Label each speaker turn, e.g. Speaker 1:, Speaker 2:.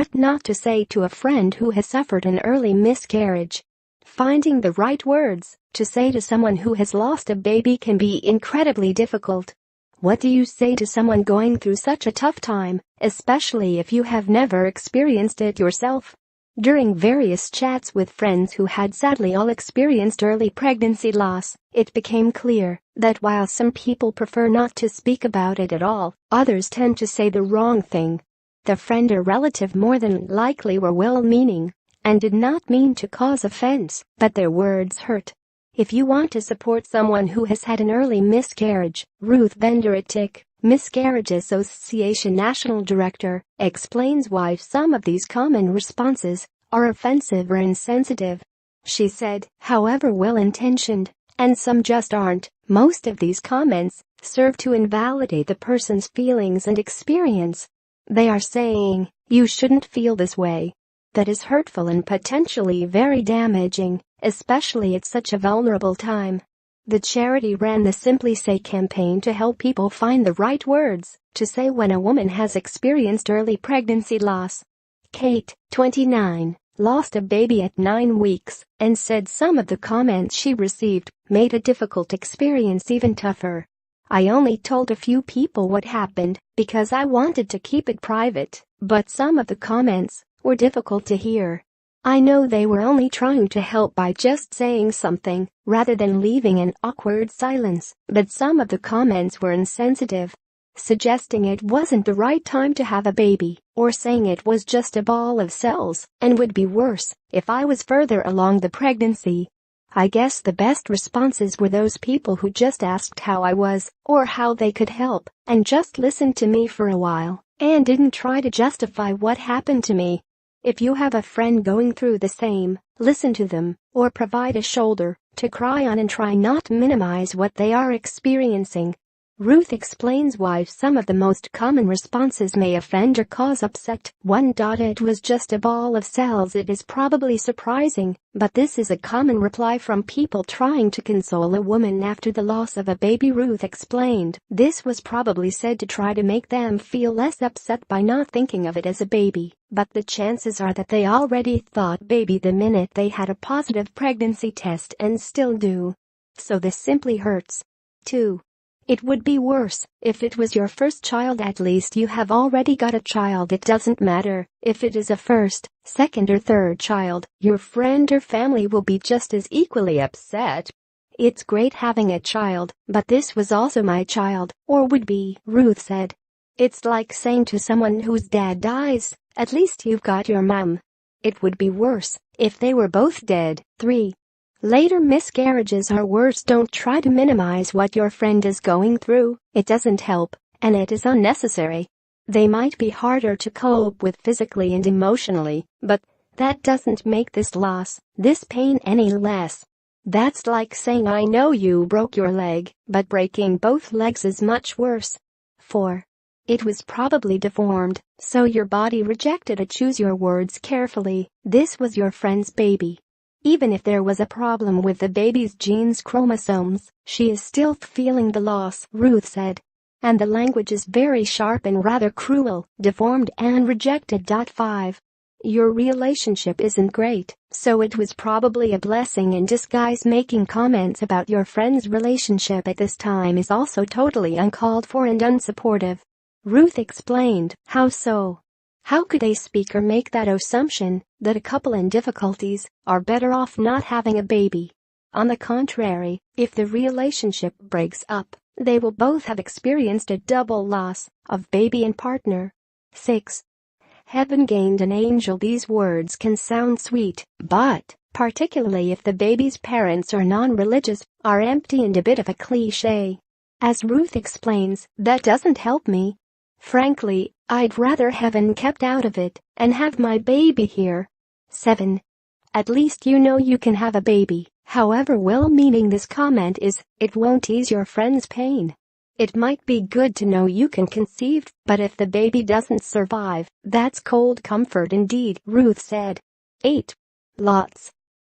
Speaker 1: What not to say to a friend who has suffered an early miscarriage. Finding the right words to say to someone who has lost a baby can be incredibly difficult. What do you say to someone going through such a tough time, especially if you have never experienced it yourself? During various chats with friends who had sadly all experienced early pregnancy loss, it became clear that while some people prefer not to speak about it at all, others tend to say the wrong thing. The friend or relative more than likely were well-meaning and did not mean to cause offense, but their words hurt. If you want to support someone who has had an early miscarriage, Ruth Bender-Attic, Miscarriage Association National Director, explains why some of these common responses are offensive or insensitive. She said, however well-intentioned, and some just aren't, most of these comments serve to invalidate the person's feelings and experience. They are saying, you shouldn't feel this way. That is hurtful and potentially very damaging, especially at such a vulnerable time. The charity ran the Simply Say campaign to help people find the right words to say when a woman has experienced early pregnancy loss. Kate, 29, lost a baby at 9 weeks and said some of the comments she received made a difficult experience even tougher. I only told a few people what happened because I wanted to keep it private, but some of the comments were difficult to hear. I know they were only trying to help by just saying something rather than leaving an awkward silence, but some of the comments were insensitive, suggesting it wasn't the right time to have a baby, or saying it was just a ball of cells and would be worse if I was further along the pregnancy. I guess the best responses were those people who just asked how I was or how they could help and just listened to me for a while and didn't try to justify what happened to me. If you have a friend going through the same, listen to them or provide a shoulder to cry on and try not to minimize what they are experiencing. Ruth explains why some of the most common responses may offend or cause upset. 1. It was just a ball of cells. It is probably surprising, but this is a common reply from people trying to console a woman after the loss of a baby. Ruth explained this was probably said to try to make them feel less upset by not thinking of it as a baby, but the chances are that they already thought baby the minute they had a positive pregnancy test and still do. So this simply hurts. 2. It would be worse if it was your first child. At least you have already got a child. It doesn't matter if it is a first, second or third child. Your friend or family will be just as equally upset. It's great having a child, but this was also my child, or would be, Ruth said. It's like saying to someone whose dad dies, at least you've got your mom. It would be worse if they were both dead. 3. Later miscarriages are worse. Don't try to minimize what your friend is going through. It doesn't help, and it is unnecessary. They might be harder to cope with physically and emotionally, but that doesn't make this loss, this pain any less. That's like saying I know you broke your leg, but breaking both legs is much worse. 4. It was probably deformed, so your body rejected it. Choose your words carefully. This was your friend's baby. Even if there was a problem with the baby's genes chromosomes, she is still feeling the loss, Ruth said. And the language is very sharp and rather cruel, deformed and rejected. 5. Your relationship isn't great, so it was probably a blessing in disguise. Making comments about your friend's relationship at this time is also totally uncalled for and unsupportive. Ruth explained, how so? How could they speak or make that assumption that a couple in difficulties are better off not having a baby? On the contrary, if the relationship breaks up, they will both have experienced a double loss of baby and partner. 6. Heaven gained an angel. These words can sound sweet, but, particularly if the baby's parents are non-religious, are empty and a bit of a cliché. As Ruth explains, that doesn't help me. Frankly, I'd rather heaven kept out of it and have my baby here. 7. At least you know you can have a baby. However well-meaning this comment is, it won't ease your friend's pain. It might be good to know you can conceive, but if the baby doesn't survive, that's cold comfort indeed, Ruth said. 8. Lots